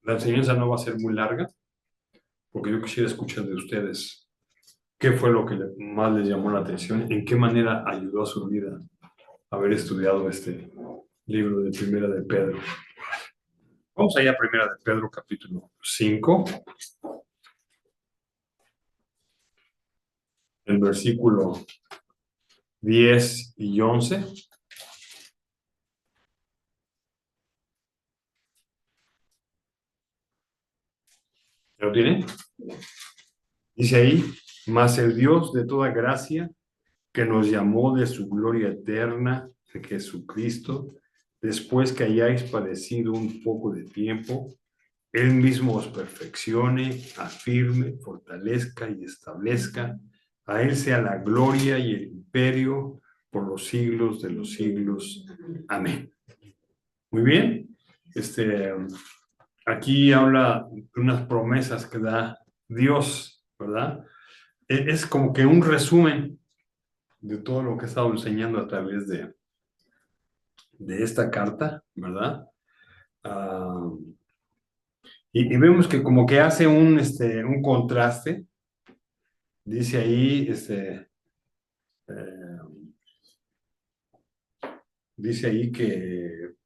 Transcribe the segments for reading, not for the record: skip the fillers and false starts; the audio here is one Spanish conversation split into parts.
La enseñanza no va a ser muy larga, porque yo quisiera escuchar de ustedes qué fue lo que más les llamó la atención, en qué manera ayudó a su vida haber estudiado este libro de Primera de Pedro. Vamos allá a Primera de Pedro, capítulo 5, el versículo 10 y 11. ¿Lo tienen? Dice ahí, mas el Dios de toda gracia, que nos llamó de su gloria eterna de Jesucristo, después que hayáis padecido un poco de tiempo, Él mismo os perfeccione, afirme, fortalezca y establezca. A Él sea la gloria y el imperio por los siglos de los siglos. Amén. Muy bien. Aquí habla de unas promesas que da Dios, ¿verdad? Es como que un resumen de todo lo que he estado enseñando a través de esta carta, ¿verdad? Uh, y vemos que como que hace un contraste. Dice ahí, eh, dice ahí que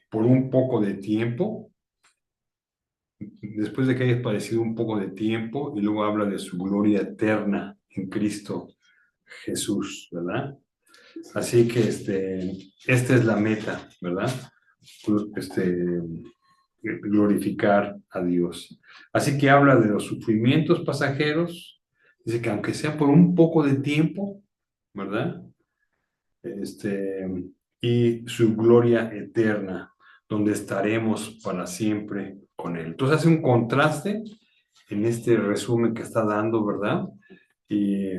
por un poco de tiempo, después de que hayas padecido un poco de tiempo, y luego habla de su gloria eterna en Cristo Jesús, ¿verdad? Así que esta es la meta, ¿verdad? Glorificar a Dios. Así que habla de los sufrimientos pasajeros, dice que aunque sea por un poco de tiempo, ¿verdad? este, y su gloria eterna, donde estaremos para siempre con Él. Entonces hace un contraste en este resumen que está dando, ¿verdad? Y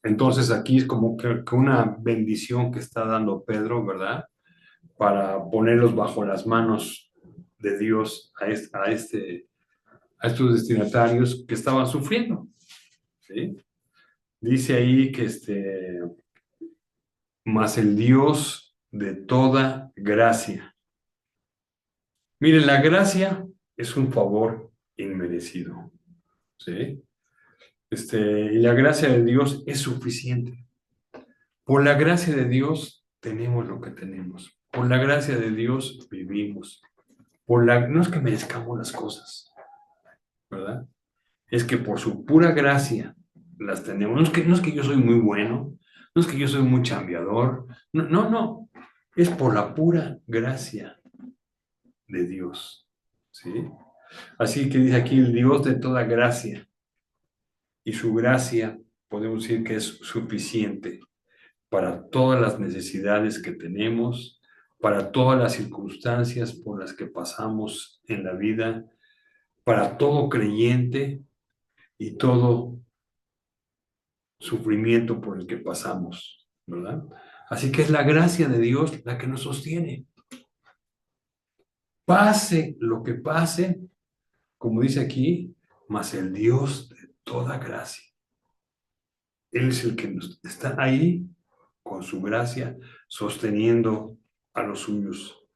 entonces aquí es como que una bendición que está dando Pedro, ¿verdad? Para ponerlos bajo las manos de Dios a estos destinatarios que estaban sufriendo, ¿sí? Dice ahí que mas el Dios de toda gracia. Miren, la gracia es un favor inmerecido, ¿sí? Y la gracia de Dios es suficiente. Por la gracia de Dios tenemos lo que tenemos. Por la gracia de Dios vivimos. No es que merezcamos las cosas, ¿verdad? Es que por su pura gracia las tenemos. No es que yo soy muy bueno, no es que yo soy muy chambeador, no, no, no. Es por la pura gracia de Dios, ¿sí? Así que dice aquí el Dios de toda gracia, y su gracia podemos decir que es suficiente para todas las necesidades que tenemos, para todas las circunstancias por las que pasamos en la vida, para todo creyente y todo sufrimiento por el que pasamos, ¿verdad? Así que es la gracia de Dios la que nos sostiene. Pase lo que pase, como dice aquí, mas el Dios de toda gracia. Él es el que está ahí con su gracia sosteniendo a los suyos.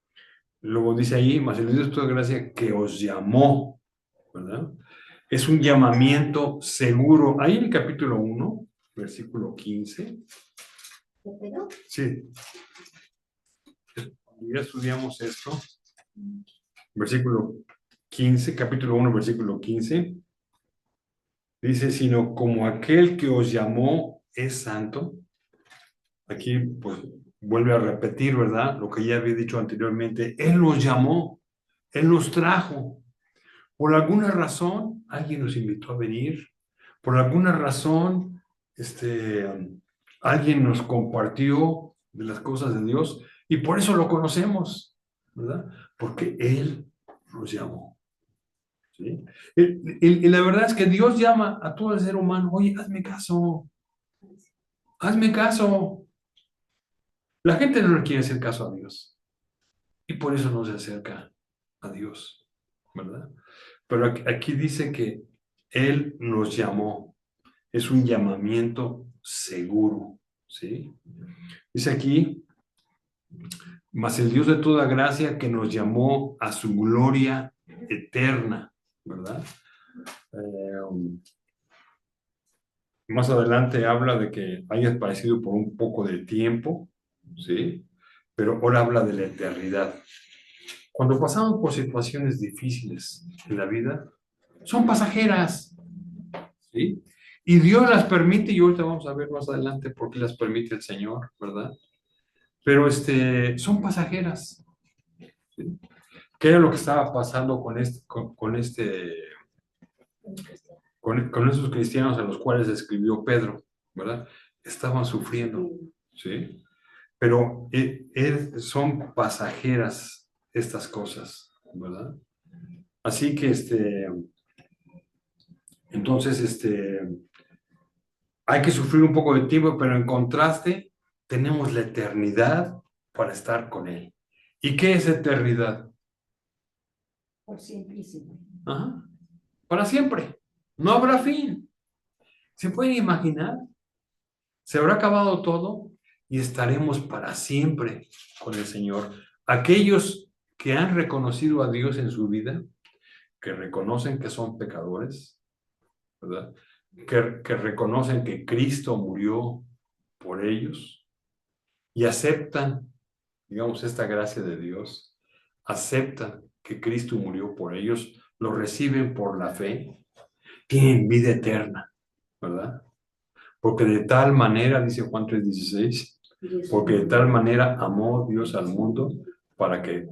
Luego dice ahí, mas el Dios de toda gracia que os llamó, ¿verdad? Es un llamamiento seguro. Ahí en el capítulo 1, versículo 15. Sí. Ya estudiamos esto. Versículo 15, capítulo 1, versículo 15. Dice, sino como aquel que os llamó es santo. Aquí, pues, vuelve a repetir, ¿verdad? Lo que ya había dicho anteriormente. Él nos llamó, Él nos trajo. Por alguna razón, alguien nos invitó a venir. Por alguna razón, alguien nos compartió de las cosas de Dios y por eso lo conocemos, ¿verdad? Porque Él nos llamó. ¿Sí? Y la verdad es que Dios llama a todo el ser humano, oye, hazme caso, hazme caso. La gente no le quiere hacer caso a Dios y por eso no se acerca a Dios, ¿verdad? Pero aquí dice que Él nos llamó, es un llamamiento seguro, ¿sí? Dice aquí, mas el Dios de toda gracia que nos llamó a su gloria eterna, ¿verdad? Más adelante habla de que hayas padecido por un poco de tiempo, ¿sí? Pero ahora habla de la eternidad. Cuando pasamos por situaciones difíciles en la vida, son pasajeras, ¿sí? Y Dios las permite, y ahorita vamos a ver más adelante por qué las permite el Señor, ¿verdad? Pero son pasajeras, ¿sí? ¿Qué era lo que estaba pasando con esos cristianos a los cuales escribió Pedro, ¿verdad? Estaban sufriendo, ¿sí? Pero son pasajeras estas cosas, ¿verdad? Así que, entonces, hay que sufrir un poco de tiempo, pero en contraste, tenemos la eternidad para estar con Él. ¿Y qué es eternidad? Por siemprísimo. Ajá. Para siempre. No habrá fin. ¿Se pueden imaginar? Se habrá acabado todo y estaremos para siempre con el Señor. Aquellos que han reconocido a Dios en su vida, que reconocen que son pecadores, ¿verdad? Que reconocen que Cristo murió por ellos y aceptan, digamos, esta gracia de Dios, aceptan que Cristo murió por ellos, lo reciben por la fe, tienen vida eterna, ¿verdad? Porque de tal manera, dice Juan 3:16, porque de tal manera amó Dios al mundo para que,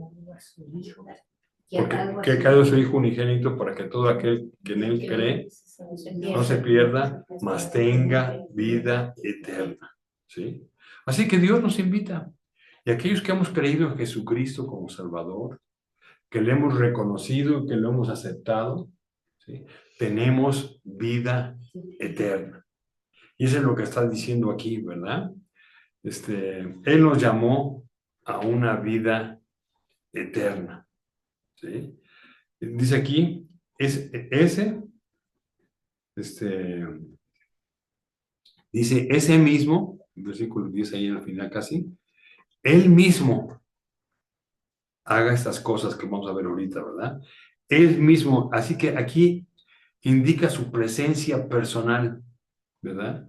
porque que ha dado su Hijo unigénito para que todo aquel que en Él cree no se pierda, mas tenga vida eterna. ¿Sí? Así que Dios nos invita. Y aquellos que hemos creído en Jesucristo como Salvador, que le hemos reconocido, que lo hemos aceptado, ¿sí? Tenemos vida eterna. Y eso es lo que está diciendo aquí, ¿verdad? Él nos llamó a una vida eterna, ¿sí? Dice aquí, este, dice, ese mismo, versículo 10 ahí al final casi, él mismo haga estas cosas que vamos a ver ahorita, ¿verdad? Él mismo, así que aquí indica su presencia personal, ¿verdad?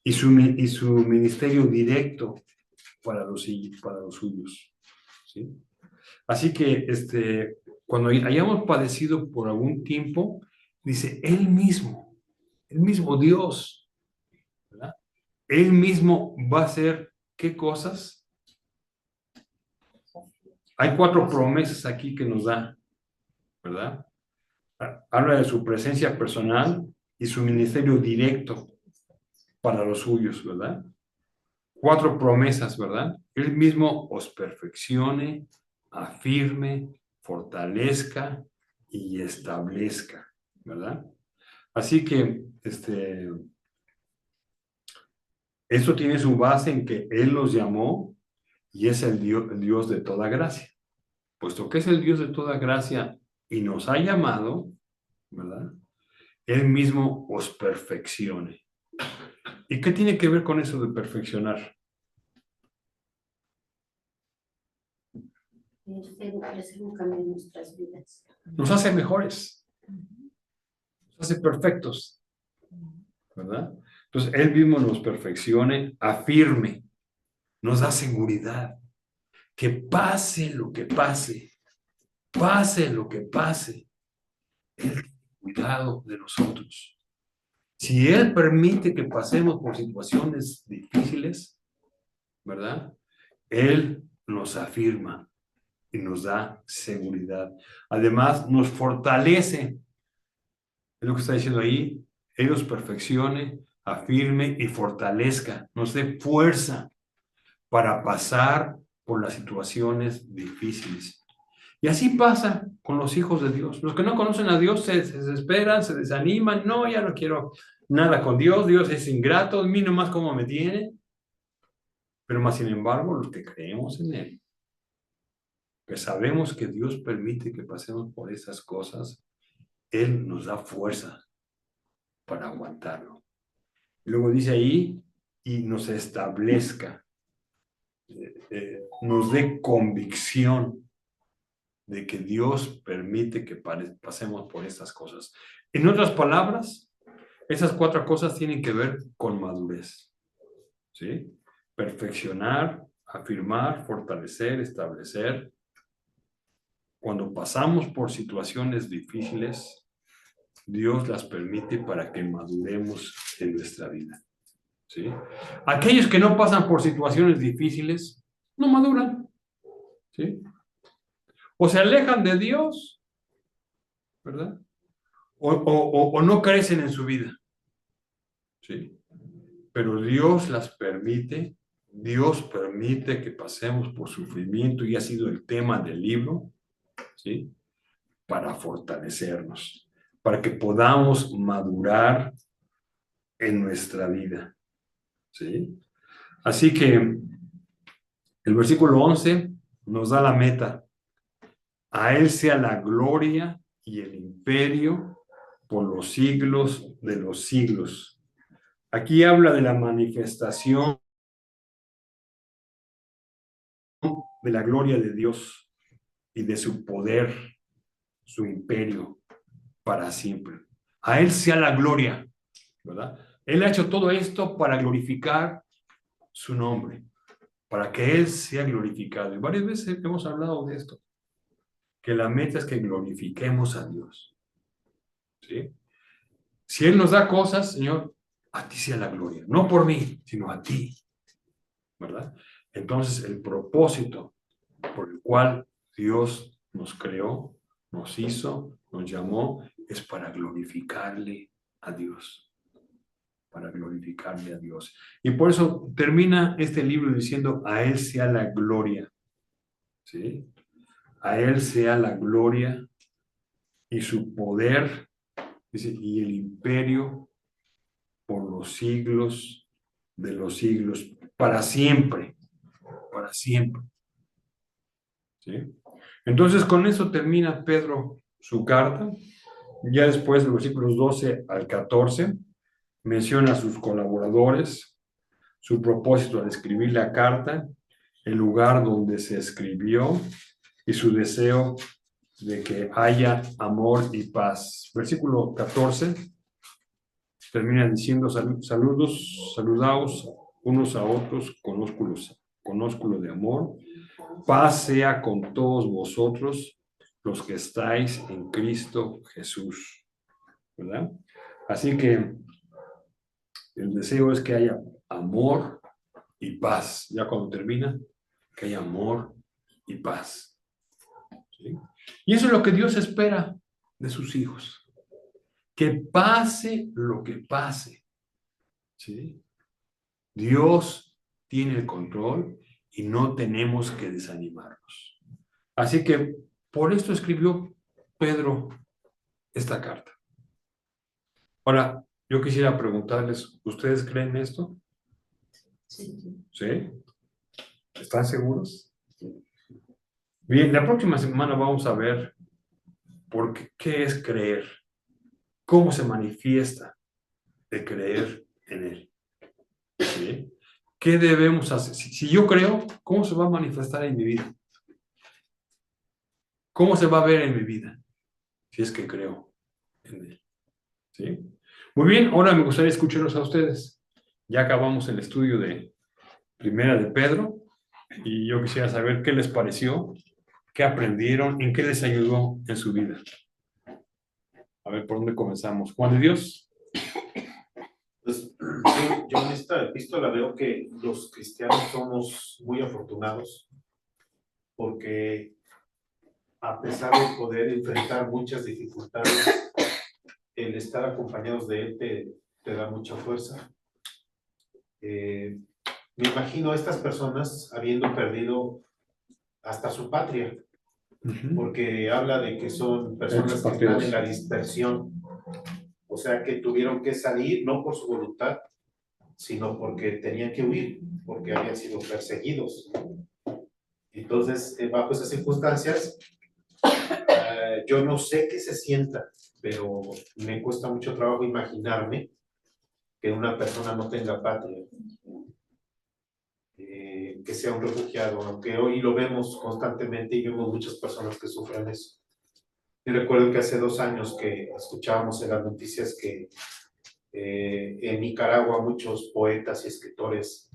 Y su ministerio directo para los suyos, ¿sí? Así que cuando hayamos padecido por algún tiempo, dice, el mismo Dios, ¿verdad? Él mismo va a hacer, ¿qué cosas? Hay 4 promesas aquí que nos da, ¿verdad? Habla de su presencia personal y su ministerio directo para los suyos, ¿verdad? 4 promesas, ¿verdad? Él mismo os perfeccione, afirme, fortalezca y establezca, ¿verdad? Así que esto tiene su base en que Él los llamó y es el Dios de toda gracia. Puesto que es el Dios de toda gracia y nos ha llamado, ¿verdad? Él mismo os perfeccione. ¿Y qué tiene que ver con eso de perfeccionar? Es un cambio en nuestras vidas. Nos hace mejores, nos hace perfectos, ¿verdad? Entonces, Él mismo nos perfeccione, afirme, nos da seguridad, que pase lo que pase, pase lo que pase, Él tiene cuidado de nosotros. Si Él permite que pasemos por situaciones difíciles, ¿verdad? Él nos afirma y nos da seguridad. Además, nos fortalece. Es lo que está diciendo ahí. Él nos perfeccione, afirme y fortalezca. Nos dé fuerza para pasar por las situaciones difíciles. Y así pasa con los hijos de Dios. Los que no conocen a Dios se desesperan, se desaniman. No, ya no quiero nada con Dios. Dios es ingrato. A mí nomás como me tiene. Pero más sin embargo, los que creemos en Él, que sabemos que Dios permite que pasemos por esas cosas, Él nos da fuerza para aguantarlo. Luego dice ahí, y nos establezca. nos dé convicción de que Dios permite que pasemos por estas cosas. En otras palabras, esas 4 cosas tienen que ver con madurez, ¿sí? Perfeccionar, afirmar, fortalecer, establecer. Cuando pasamos por situaciones difíciles, Dios las permite para que maduremos en nuestra vida, ¿sí? Aquellos que no pasan por situaciones difíciles, no maduran, ¿sí? O se alejan de Dios, ¿verdad? O no crecen en su vida, ¿sí? Pero Dios permite que pasemos por sufrimiento, y ha sido el tema del libro, ¿sí? Para fortalecernos, para que podamos madurar en nuestra vida, ¿sí? Así que el versículo 11 nos da la meta. A Él sea la gloria y el imperio por los siglos de los siglos. Aquí habla de la manifestación de la gloria de Dios y de su poder, su imperio para siempre. A Él sea la gloria, ¿verdad? Él ha hecho todo esto para glorificar su nombre, para que Él sea glorificado. Y varias veces hemos hablado de esto, que la meta es que glorifiquemos a Dios, ¿sí? Si Él nos da cosas, Señor, a ti sea la gloria, no por mí, sino a ti, ¿verdad? Entonces, el propósito por el cual Dios nos creó, nos hizo, nos llamó, es para glorificarle a Dios, para glorificarle a Dios. Y por eso termina este libro diciendo, a Él sea la gloria, ¿sí? A Él sea la gloria y su poder, dice, y el imperio por los siglos de los siglos, para siempre, para siempre, ¿sí? Entonces, con eso termina Pedro su carta. Ya después, de los versículos 12 al 14, menciona a sus colaboradores, su propósito al escribir la carta, el lugar donde se escribió y su deseo de que haya amor y paz. Versículo 14 termina diciendo, saludaos unos a otros con ósculo de amor. Paz sea con todos vosotros los que estáis en Cristo Jesús, ¿verdad? Así que el deseo es que haya amor y paz. Ya cuando termina, que haya amor y paz, ¿sí? Y eso es lo que Dios espera de sus hijos. Que pase lo que pase, ¿sí? Dios tiene el control y no tenemos que desanimarnos. Así que por esto escribió Pedro esta carta. Ahora, yo quisiera preguntarles, ¿ustedes creen esto? Sí. ¿Sí? ¿Están seguros? Bien, la próxima semana vamos a ver qué es creer, cómo se manifiesta de creer en Él, ¿sí? ¿Qué debemos hacer? Si yo creo, ¿cómo se va a manifestar en mi vida? ¿Cómo se va a ver en mi vida? Si es que creo en Él, ¿sí? Muy bien, ahora me gustaría escucharlos a ustedes. Ya acabamos el estudio de Primera de Pedro y yo quisiera saber qué les pareció, qué aprendieron, en qué les ayudó en su vida. A ver, ¿por dónde comenzamos? Juan de Dios. Pues, yo en esta epístola veo que los cristianos somos muy afortunados porque a pesar de poder enfrentar muchas dificultades, el estar acompañados de Él te da mucha fuerza. Me imagino a estas personas habiendo perdido hasta su patria, porque habla de que son personas que están en la dispersión, o sea que tuvieron que salir no por su voluntad, sino porque tenían que huir, porque habían sido perseguidos. Entonces, bajo esas circunstancias, yo no sé qué se sienta, pero me cuesta mucho trabajo imaginarme que una persona no tenga patria. que sea un refugiado, aunque hoy lo vemos constantemente y vemos muchas personas que sufren eso. Y recuerdo que hace 2 años que escuchábamos en las noticias que en Nicaragua muchos poetas y escritores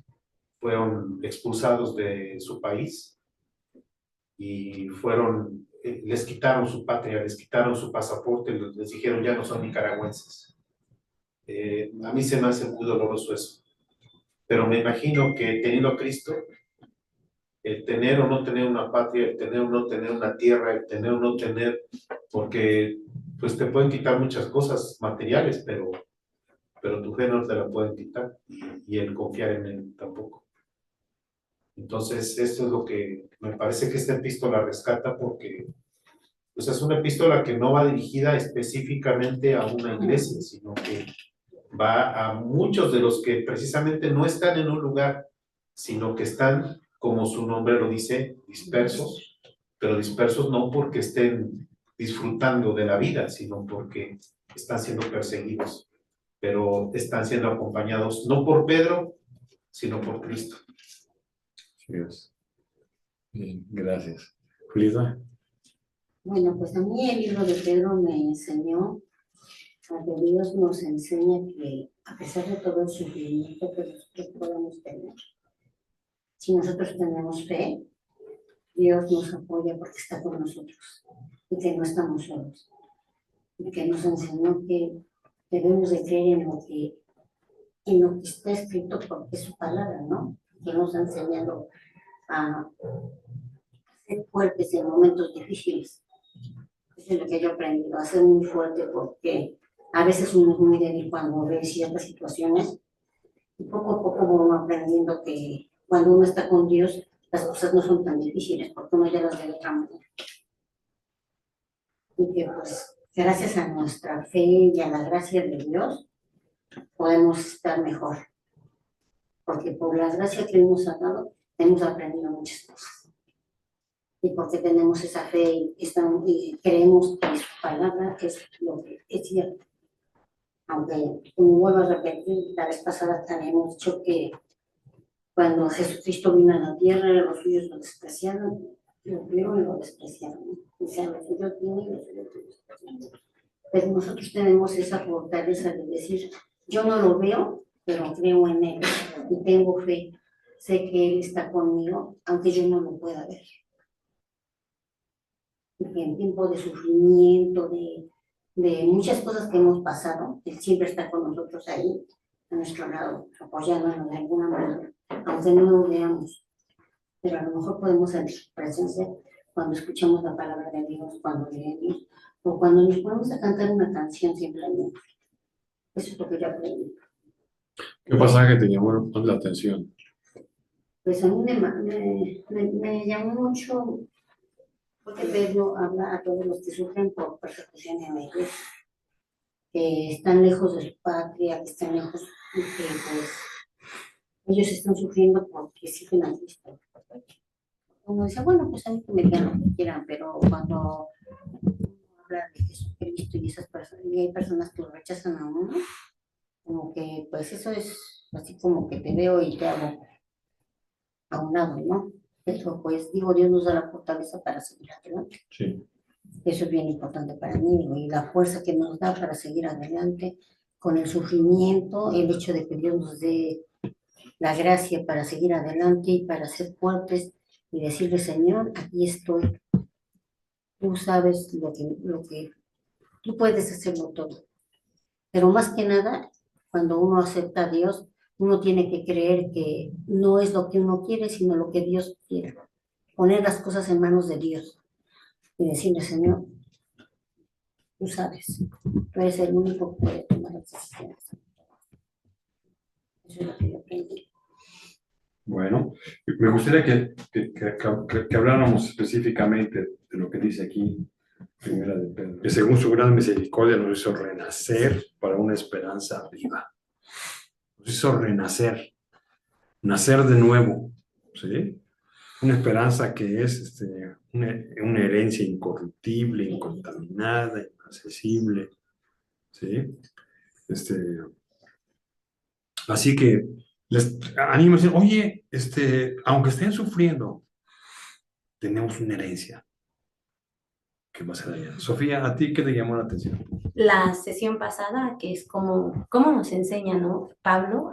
fueron expulsados de su país y les quitaron su patria, les quitaron su pasaporte, les dijeron ya no son nicaragüenses. A mí se me hace muy doloroso eso, pero me imagino que teniendo a Cristo, el tener o no tener una patria, el tener o no tener una tierra, el tener o no tener, porque pues te pueden quitar muchas cosas materiales, pero tu fe no te la pueden quitar y el confiar en él tampoco. Entonces, esto es lo que me parece que esta epístola rescata porque pues, es una epístola que no va dirigida específicamente a una iglesia, sino que va a muchos de los que precisamente no están en un lugar, sino que están, como su nombre lo dice, dispersos, pero dispersos no porque estén disfrutando de la vida, sino porque están siendo perseguidos, pero están siendo acompañados no por Pedro, sino por Cristo. Dios. Bien, gracias. Julieta. Bueno, pues a mí el libro de Pedro me enseñó a que Dios nos enseña que a pesar de todo el sufrimiento que nosotros podamos tener, si nosotros tenemos fe, Dios nos apoya porque está con nosotros y que no estamos solos. Y que nos enseñó que debemos de creer en lo que está escrito porque es su palabra, ¿no? Que nos ha enseñado a ser fuertes en momentos difíciles. Eso es lo que yo he aprendido, a ser muy fuerte porque a veces uno es muy débil cuando ve ciertas situaciones y poco a poco uno va aprendiendo que cuando uno está con Dios las cosas no son tan difíciles porque uno ya las ve de otra manera. Y que pues gracias a nuestra fe y a la gracia de Dios podemos estar mejor. Porque por la gracia que Él nos ha dado hemos aprendido muchas cosas. Y porque tenemos esa fe y creemos que su palabra es lo que es cierto. Aunque, como vuelvo a repetir, la vez pasada también hemos dicho que cuando Jesucristo vino a la tierra, los suyos lo despreciaron, lo vieron y lo despreciaron. O sea, los suyos vienen y los suyos lo despreciaron. Pero nosotros tenemos esa fortaleza de decir, yo no lo veo, pero creo en Él y tengo fe. Sé que Él está conmigo, aunque yo no lo pueda ver. Y en tiempo de sufrimiento, de muchas cosas que hemos pasado, Él siempre está con nosotros ahí, a nuestro lado, apoyándonos de alguna manera, aunque no lo veamos. Pero a lo mejor podemos sentir su presencia cuando escuchamos la palabra de Dios, cuando leemos, o cuando nos ponemos a cantar una canción simplemente. Eso es lo que yo aprendí. ¿Qué pasaje te llamó la atención? Pues a mí me llamó mucho porque Pedro habla a todos los que sufren por persecución en la iglesia, que están lejos de su patria, que están lejos, y que pues ellos están sufriendo porque siguen a Cristo. Uno dice, bueno, pues a mí que me digan lo que quieran, pero cuando habla de Jesucristo y esas personas, y hay personas que lo rechazan a uno, como que pues eso es así como que te veo y te hago a un lado, ¿no? Pero pues digo, Dios nos da la fortaleza para seguir adelante. Sí. Eso es bien importante para mí, digo, y la fuerza que nos da para seguir adelante con el sufrimiento, el hecho de que Dios nos dé la gracia para seguir adelante y para ser fuertes y decirle, Señor, aquí estoy. Tú sabes lo que tú puedes hacerlo todo. Pero más que nada, cuando uno acepta a Dios, uno tiene que creer que no es lo que uno quiere, sino lo que Dios quiere. Poner las cosas en manos de Dios y decirle, Señor, tú sabes, tú eres el único que puede tomar las decisiones. Eso es lo que yo aprendí. Bueno, me gustaría que habláramos específicamente de lo que dice aquí, primera de Pedro, que según su gran misericordia nos hizo renacer para una esperanza viva. Nos hizo renacer, nacer de nuevo, ¿sí? Una esperanza que es una herencia incorruptible, incontaminada, inaccesible, ¿sí? Así que les animo a decir, oye, aunque estén sufriendo, tenemos una herencia que va a ser allá. Sofía, ¿a ti qué te llamó la atención? La sesión pasada, que es cómo nos enseña, ¿no? Pablo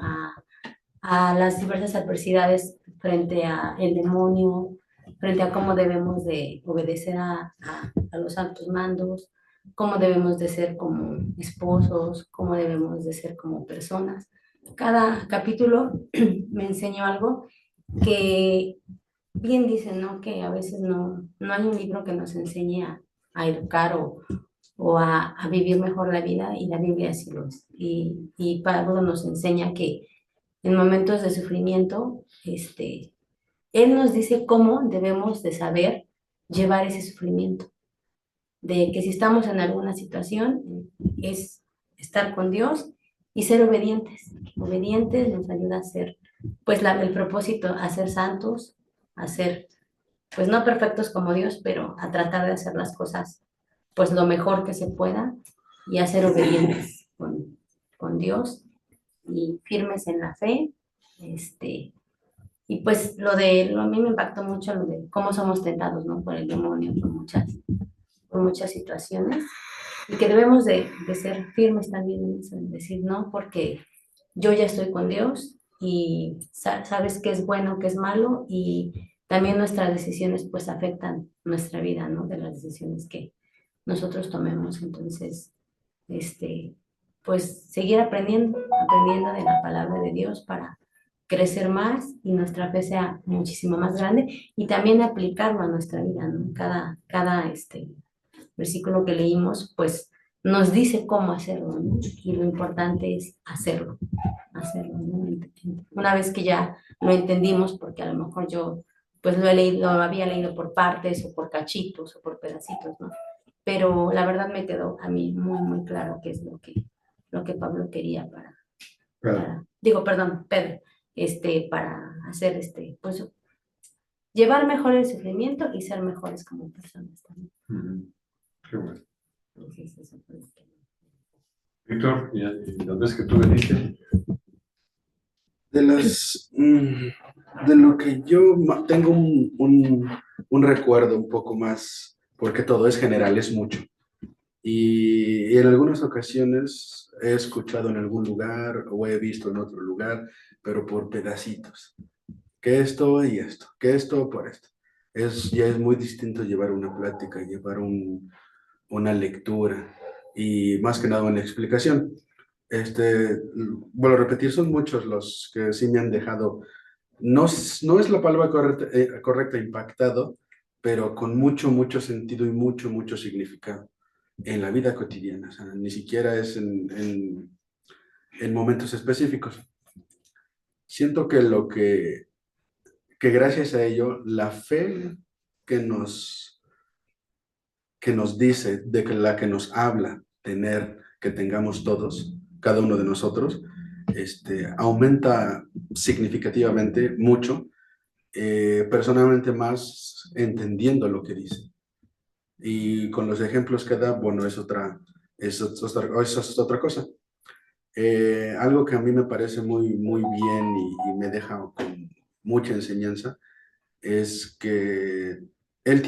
a las diversas adversidades frente a el demonio, frente a cómo debemos de obedecer a los altos mandos, cómo debemos de ser como esposos, cómo debemos de ser como personas. Cada capítulo me enseñó algo que bien dicen, ¿no? Que a veces no hay un libro que nos enseñe a educar o a vivir mejor la vida, y la Biblia sí lo es. Y Pablo nos enseña que en momentos de sufrimiento, Él nos dice cómo debemos de saber llevar ese sufrimiento, de que si estamos en alguna situación, es estar con Dios y ser obedientes. Obedientes nos ayuda a ser, pues el propósito, a ser santos, a ser, pues no perfectos como Dios, pero a tratar de hacer las cosas, pues lo mejor que se pueda, y a ser obedientes con Dios y firmes en la fe. Y pues a mí me impactó mucho lo de cómo somos tentados, ¿no? Por el demonio, por muchas situaciones, y que debemos de ser firmes también en eso, en decir, no, porque yo ya estoy con Dios y sabes qué es bueno, qué es malo, y también nuestras decisiones pues afectan nuestra vida, ¿no? De las decisiones que nosotros tomemos. Entonces, pues seguir aprendiendo de la palabra de Dios para crecer más y nuestra fe sea muchísimo más grande, y también aplicarlo a nuestra vida, ¿no? Cada versículo que leímos, pues nos dice cómo hacerlo, ¿no? Y lo importante es hacerlo, ¿no? Una vez que ya lo entendimos, porque a lo mejor yo pues lo había leído por partes o por cachitos o por pedacitos, ¿no? Pero la verdad me quedó a mí muy, muy claro qué es lo que Pablo quería digo, perdón, Pedro, para hacer, pues, llevar mejor el sufrimiento y ser mejores como personas también. Qué bueno. Entonces, eso fue lo que... Víctor, y las veces que tú veniste. De lo que yo tengo un recuerdo un poco más, porque todo es general, es mucho. Y en algunas ocasiones he escuchado en algún lugar o he visto en otro lugar, pero por pedacitos. Que esto y esto, que esto por esto. Ya es muy distinto llevar una plática, llevar una lectura y más que nada una explicación. Vuelvo a repetir, son muchos los que sí me han dejado, no es la palabra correcta, impactado, pero con mucho, mucho sentido y mucho, mucho significado en la vida cotidiana. O sea, ni siquiera es en momentos específicos. Siento que gracias a ello, la fe que nos dice, de que la que nos habla que tengamos todos, cada uno de nosotros, aumenta significativamente mucho, personalmente más entendiendo lo que dice. Y con los ejemplos que da, bueno, es otra cosa. Algo que a mí me parece muy, muy bien y me deja con mucha enseñanza es que Dios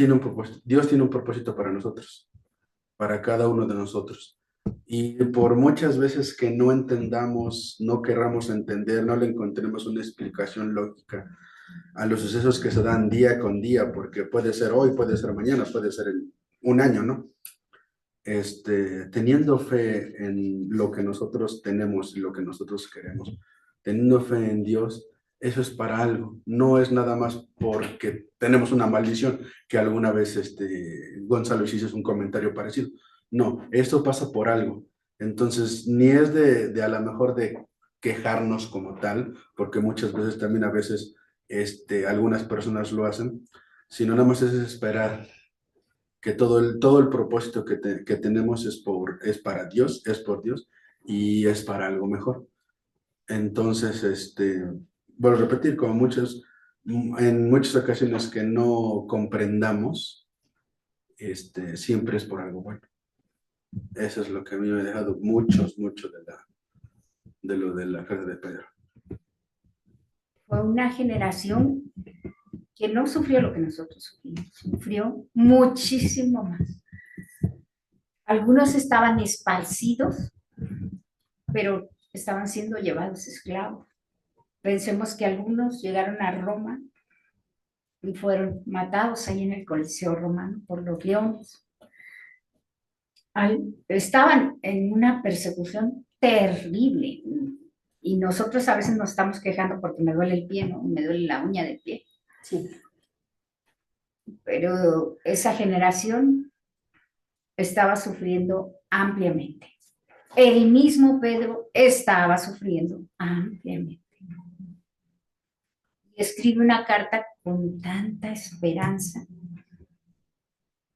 tiene un propósito para nosotros, para cada uno de nosotros. Y por muchas veces que no entendamos, no querramos entender, no le encontremos una explicación lógica a los sucesos que se dan día con día, porque puede ser hoy, puede ser mañana, puede ser en un año, ¿no? Teniendo fe en lo que nosotros tenemos y lo que nosotros queremos, teniendo fe en Dios, eso es para algo, no es nada más porque tenemos una maldición, que alguna vez Gonzalo hizo un comentario parecido. No, esto pasa por algo. Entonces, ni es de a lo mejor de quejarnos como tal, porque muchas veces también a veces algunas personas lo hacen, sino nada más es esperar que todo el propósito que tenemos es para Dios, es por Dios y es para algo mejor. Entonces, vuelvo a repetir, en muchas ocasiones que no comprendamos, siempre es por algo bueno. Eso es lo que a mí me ha dejado mucho de lo de la carta de Pedro. fue una generación que no sufrió lo que nosotros sufrimos, sufrió muchísimo más. Algunos estaban esparcidos, pero estaban siendo llevados esclavos. Pensemos que algunos llegaron a Roma y fueron matados ahí en el Coliseo Romano por los leones. Estaban en una persecución terrible y nosotros a veces nos estamos quejando porque me duele el pie, ¿no? Me duele la uña del pie. Sí. Pero esa generación estaba sufriendo ampliamente. El mismo Pedro estaba sufriendo ampliamente. Y escribe una carta con tanta esperanza,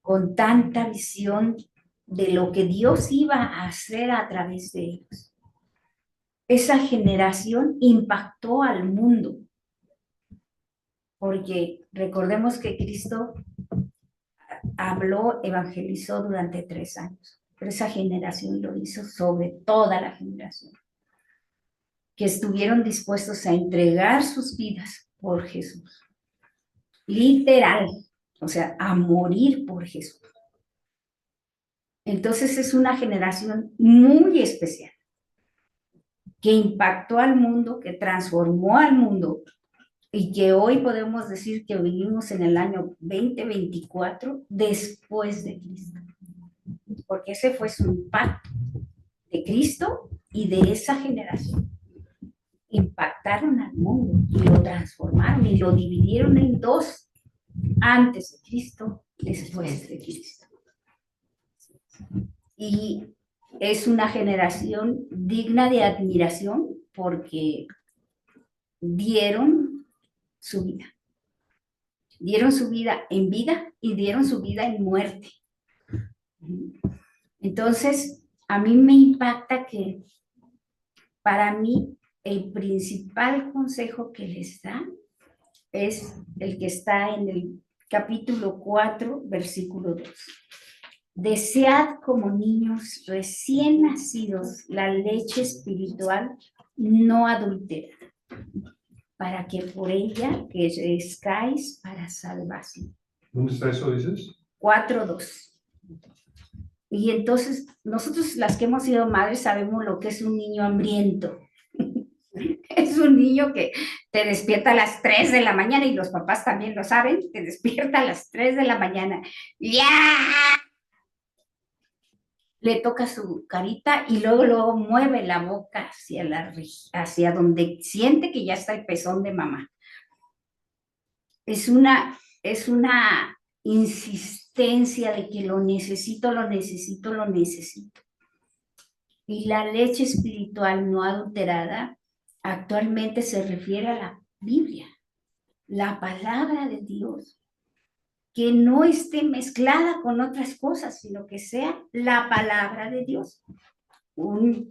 con tanta visión de lo que Dios iba a hacer a través de ellos. Esa generación impactó al mundo, porque recordemos que Cristo habló, evangelizó durante 3 años, pero esa generación lo hizo sobre toda la generación, que estuvieron dispuestos a entregar sus vidas por Jesús, literal, o sea, a morir por Jesús. Entonces es una generación muy especial, que impactó al mundo, que transformó al mundo, y que hoy podemos decir que vivimos en el año 2024 después de Cristo, porque ese fue su impacto de Cristo y de esa generación. Impactaron al mundo y lo transformaron y lo dividieron en 2, antes de Cristo, después de Cristo. Y es una generación digna de admiración porque dieron su vida. Dieron su vida en vida y dieron su vida en muerte. Entonces, a mí me impacta que para mí el principal consejo que les da es el que está en el capítulo 4, versículo 2. Desead como niños recién nacidos la leche espiritual no adulterada, para que por ella crezcáis para salvación. ¿Dónde está eso, dices? 4:2. Y entonces, nosotros las que hemos sido madres sabemos lo que es un niño hambriento. Es un niño que te despierta a las 3 de la mañana, y los papás también lo saben, te despierta a las 3 de la mañana. ¡Ya! Le toca su carita y luego mueve la boca hacia donde siente que ya está el pezón de mamá. Es una insistencia de que lo necesito. Y la leche espiritual no adulterada actualmente se refiere a la Biblia, la palabra de Dios, que no esté mezclada con otras cosas, sino que sea la palabra de Dios. Un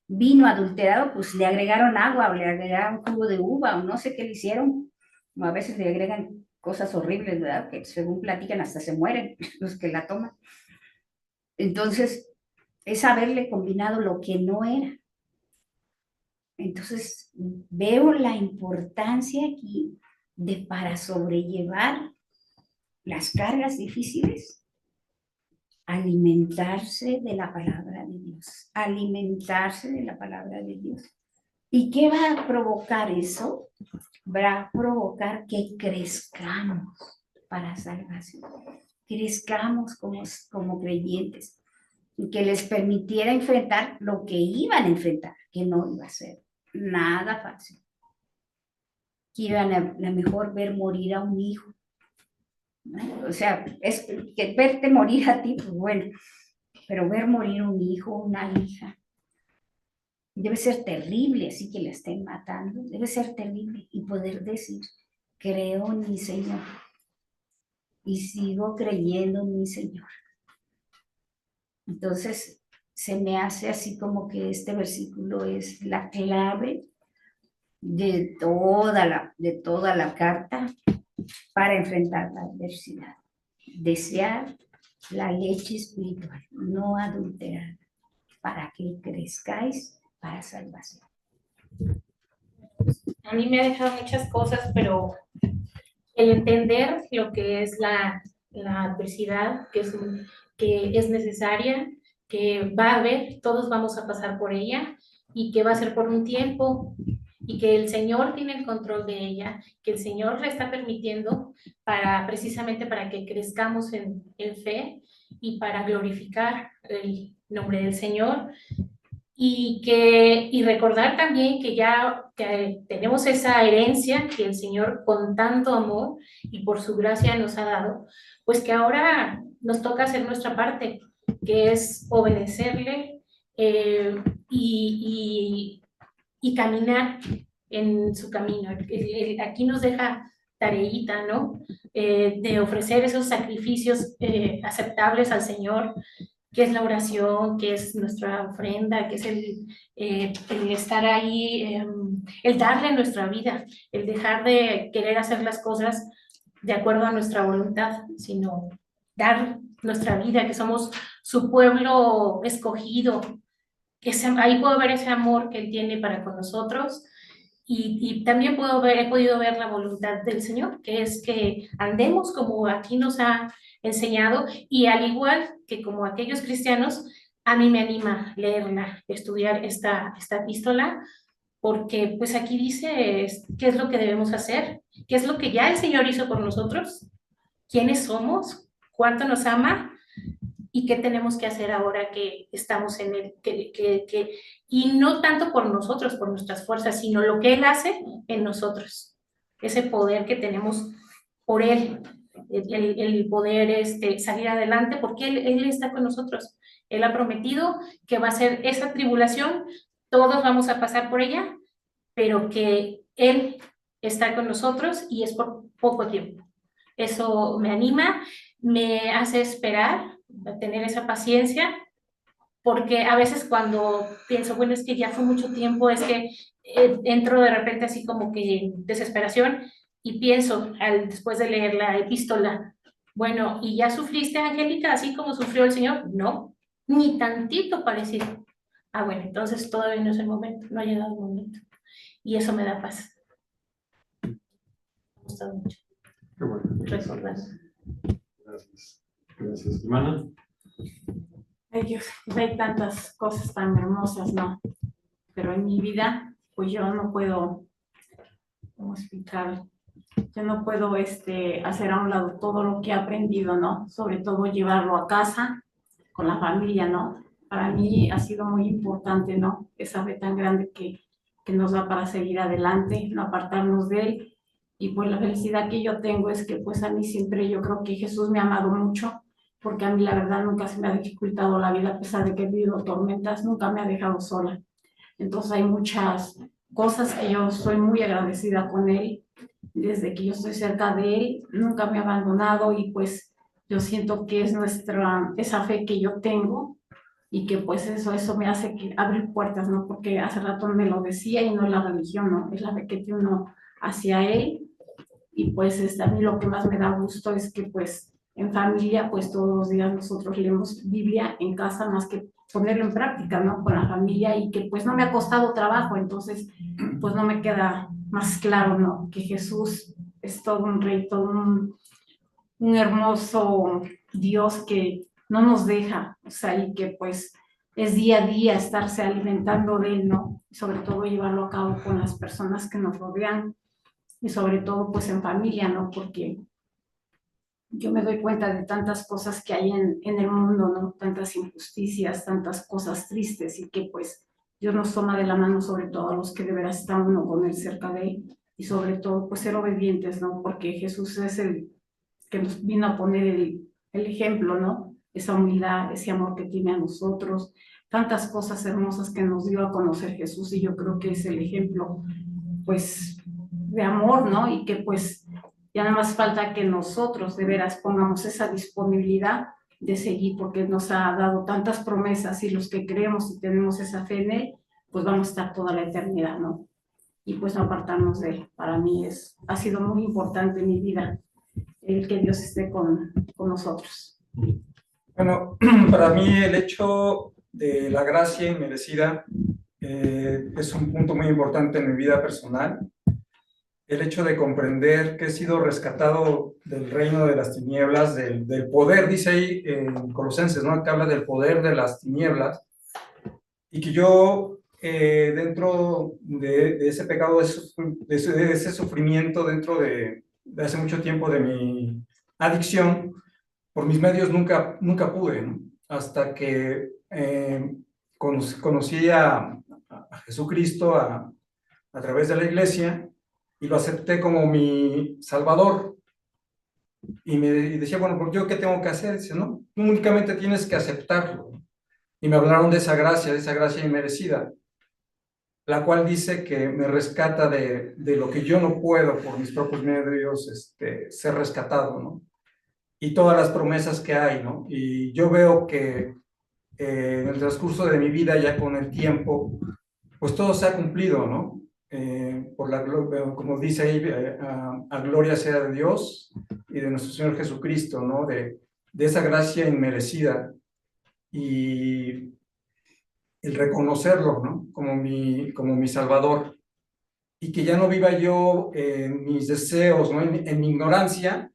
vino adulterado, pues le agregaron agua o le agregaron jugo de uva o no sé qué le hicieron. A veces le agregan cosas horribles, ¿verdad? Que según platican hasta se mueren los que la toman. Entonces, es haberle combinado lo que no era. Entonces, veo la importancia aquí de, para sobrellevar las cargas difíciles, alimentarse de la palabra de Dios, alimentarse de la palabra de Dios. ¿Y qué va a provocar eso? Va a provocar que crezcamos para salvación, crezcamos como creyentes, y que les permitiera enfrentar lo que iban a enfrentar, que no iba a ser nada fácil. Que iban a mejor ver morir a un hijo, ¿no? O sea, es que verte morir a ti, pues bueno, pero ver morir a un hijo, una hija, debe ser terrible, así que la estén matando, debe ser terrible, y poder decir, creo en mi Señor, y sigo creyendo en mi Señor. Entonces, se me hace así como que este versículo es la clave de toda la carta para enfrentar la adversidad. Desear la leche espiritual, no adulterada, para que crezcáis para salvación. a mí me ha dejado muchas cosas, pero el entender lo que es la adversidad, que es necesaria, que va a haber, todos vamos a pasar por ella y que va a ser por un tiempo y que el Señor tiene el control de ella, que el Señor la está permitiendo precisamente para que crezcamos en fe y para glorificar el nombre del Señor. Y recordar también que tenemos esa herencia que el Señor con tanto amor y por su gracia nos ha dado, pues que ahora nos toca hacer nuestra parte, que es obedecerle y caminar en su camino. Aquí nos deja tareita, ¿no? De ofrecer esos sacrificios aceptables al Señor, que es la oración, que es nuestra ofrenda, que es el estar ahí, el darle nuestra vida, el dejar de querer hacer las cosas de acuerdo a nuestra voluntad, sino dar nuestra vida, que somos su pueblo escogido, ahí puedo ver ese amor que Él tiene para con nosotros. Y también he podido ver la voluntad del Señor, que es que andemos como aquí nos ha enseñado, y al igual que como aquellos cristianos, a mí me anima leerla, estudiar esta epístola, porque pues aquí dice qué es lo que debemos hacer, qué es lo que ya el Señor hizo por nosotros, quiénes somos, cuánto nos ama, y qué tenemos que hacer ahora que estamos en él, y no tanto por nosotros, por nuestras fuerzas, sino lo que Él hace en nosotros, ese poder que tenemos por Él, el poder salir adelante, porque él está con nosotros. Él ha prometido que va a ser esa tribulación, todos vamos a pasar por ella, pero que Él está con nosotros y es por poco tiempo. Eso me anima, me hace esperar, a tener esa paciencia, porque a veces cuando pienso, bueno, es que ya fue mucho tiempo, es que entro de repente así como que en desesperación y pienso, después de leer la epístola, bueno, ¿y ya sufriste, Angélica, así como sufrió el Señor? No, ni tantito parecido. Ah, bueno, entonces todavía no es el momento, no ha llegado el momento. Y eso me da paz. Me ha gustado mucho. Qué bueno. Recordar. Gracias. Gracias, hermana. Ay, Dios, hay tantas cosas tan hermosas, ¿no? Pero en mi vida, pues yo no puedo, ¿cómo explicar? Yo no puedo hacer a un lado todo lo que he aprendido, ¿no? Sobre todo llevarlo a casa, con la familia, ¿no? Para mí ha sido muy importante, ¿no? Esa fe tan grande que nos da para seguir adelante, no apartarnos de Él. Y pues la felicidad que yo tengo es que pues a mí siempre yo creo que Jesús me ha amado mucho, porque a mí la verdad nunca se me ha dificultado la vida, a pesar de que he vivido tormentas, nunca me ha dejado sola. Entonces hay muchas cosas que yo soy muy agradecida con Él, desde que yo estoy cerca de Él, nunca me ha abandonado y pues yo siento que es esa fe que yo tengo y que pues eso me hace abrir puertas, ¿no? Porque hace rato me lo decía y no es la religión, ¿no? Es la fe que tiene uno hacia Él y pues a mí lo que más me da gusto es que pues en familia, pues todos los días nosotros leemos Biblia en casa más que ponerlo en práctica, ¿no? Con la familia y que pues no me ha costado trabajo, entonces pues no me queda más claro, ¿no? Que Jesús es todo un rey, todo un hermoso Dios que no nos deja, o sea, y que pues es día a día estarse alimentando de Él, ¿no? Y sobre todo llevarlo a cabo con las personas que nos rodean y sobre todo pues en familia, ¿no? Porque yo me doy cuenta de tantas cosas que hay en el mundo, ¿no? Tantas injusticias, tantas cosas tristes y que pues Dios nos toma de la mano, sobre todo a los que de veras están uno con Él, cerca de Él, y sobre todo pues ser obedientes, ¿no? Porque Jesús es el que nos vino a poner el ejemplo, ¿no? Esa humildad, ese amor que tiene a nosotros, tantas cosas hermosas que nos dio a conocer Jesús y yo creo que es el ejemplo pues de amor, ¿no? Y que pues ya nada más falta que nosotros de veras pongamos esa disponibilidad de seguir, porque nos ha dado tantas promesas y los que creemos y tenemos esa fe en Él, pues vamos a estar toda la eternidad, ¿no? Y pues no apartarnos de Él. Para mí ha sido muy importante en mi vida el que Dios esté con nosotros. Bueno, para mí el hecho de la gracia inmerecida es un punto muy importante en mi vida personal. el hecho de comprender que he sido rescatado del reino de las tinieblas, del poder, dice ahí en Colosenses, ¿no? Que habla del poder de las tinieblas, y que yo, dentro de ese pecado, de ese sufrimiento, dentro de hace mucho tiempo de mi adicción, por mis medios nunca pude, ¿no? Hasta que conocí a Jesucristo a través de la iglesia y lo acepté como mi Salvador. Y me decía, bueno, pues yo qué tengo que hacer. Dice, no, únicamente tienes que aceptarlo. Y me hablaron de esa gracia inmerecida, la cual dice que me rescata de lo que yo no puedo por mis propios medios ser rescatado, ¿no? Y todas las promesas que hay, ¿no? Y yo veo que en el transcurso de mi vida, ya con el tiempo, pues todo se ha cumplido, ¿no? Como dice ahí, a gloria sea de Dios y de nuestro Señor Jesucristo, ¿no? De esa gracia inmerecida y el reconocerlo, ¿no? Como mi Salvador, y que ya no viva yo en mis deseos, ¿no? En mi ignorancia,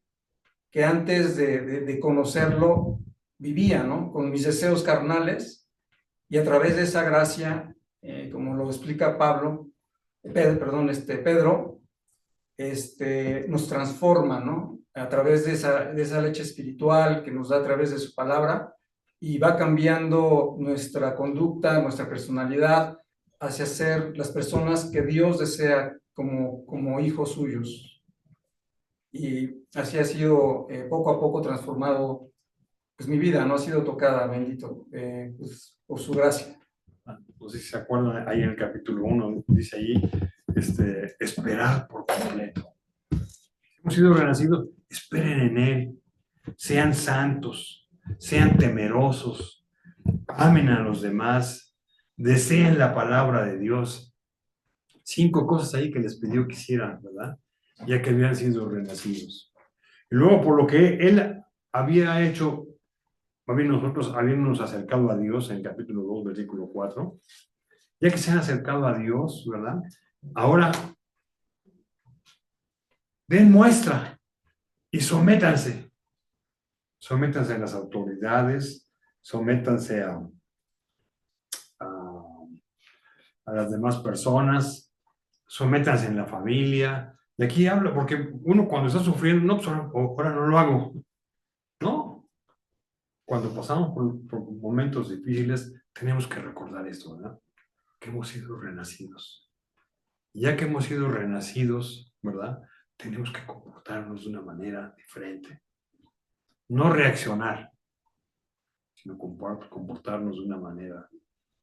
que antes de conocerlo vivía, ¿no? Con mis deseos carnales, y a través de esa gracia, como lo explica Pedro, nos transforma, ¿no? A través de esa leche espiritual que nos da a través de su palabra, y va cambiando nuestra conducta, nuestra personalidad, hacia ser las personas que Dios desea como hijos suyos. Y así ha sido poco a poco transformado, pues mi vida, ¿no? Ha sido tocada, bendito, pues, por su gracia. No sé si se acuerdan, ahí en el capítulo 1, dice allí, esperar por completo. Hemos sido renacidos, esperen en Él, sean santos, sean temerosos, amen a los demás, deseen la palabra de Dios. 5 cosas ahí que les pidió que hicieran, ¿verdad? Ya que habían sido renacidos. Y luego, por lo que Él había hecho, nosotros habíamos acercado a Dios en el capítulo 2, versículo 4, ya que se han acercado a Dios, ¿verdad? Ahora, den muestra y sométanse. Sométanse a las autoridades, sométanse a las demás personas, sométanse en la familia. De aquí hablo, porque uno cuando está sufriendo, no, pues ahora no lo hago. No. Cuando pasamos por momentos difíciles, tenemos que recordar esto, ¿verdad? Que hemos sido renacidos. Y ya que hemos sido renacidos, ¿verdad? Tenemos que comportarnos de una manera diferente. No reaccionar, sino comportarnos de una manera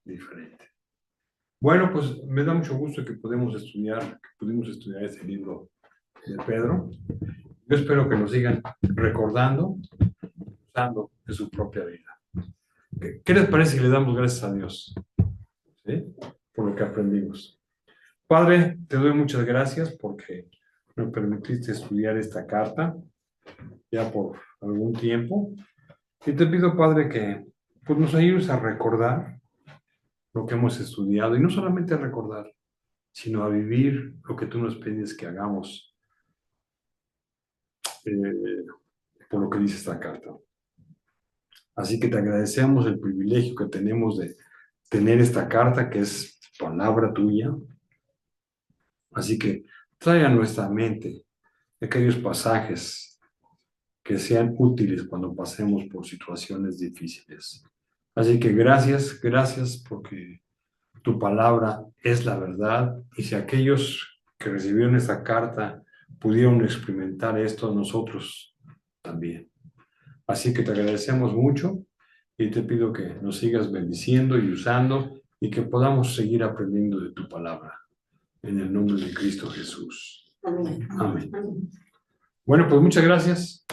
diferente. Bueno, pues me da mucho gusto que pudimos estudiar este libro de Pedro. Yo espero que lo sigan recordando, usando en su propia vida. ¿Qué les parece si le damos gracias a Dios? ¿Sí? Por lo que aprendimos. Padre, te doy muchas gracias porque me permitiste estudiar esta carta ya por algún tiempo. Y te pido, Padre, que pues, nos ayudes a recordar lo que hemos estudiado, y no solamente a recordar, sino a vivir lo que tú nos pides que hagamos por lo que dice esta carta. Así que te agradecemos el privilegio que tenemos de tener esta carta, que es palabra tuya. Así que trae a nuestra mente aquellos pasajes que sean útiles cuando pasemos por situaciones difíciles. Así que gracias porque tu palabra es la verdad, y si aquellos que recibieron esta carta pudieron experimentar esto, nosotros también. Así que te agradecemos mucho y te pido que nos sigas bendiciendo y usando, y que podamos seguir aprendiendo de tu palabra. En el nombre de Cristo Jesús. Amén. Amén. Bueno, pues muchas gracias.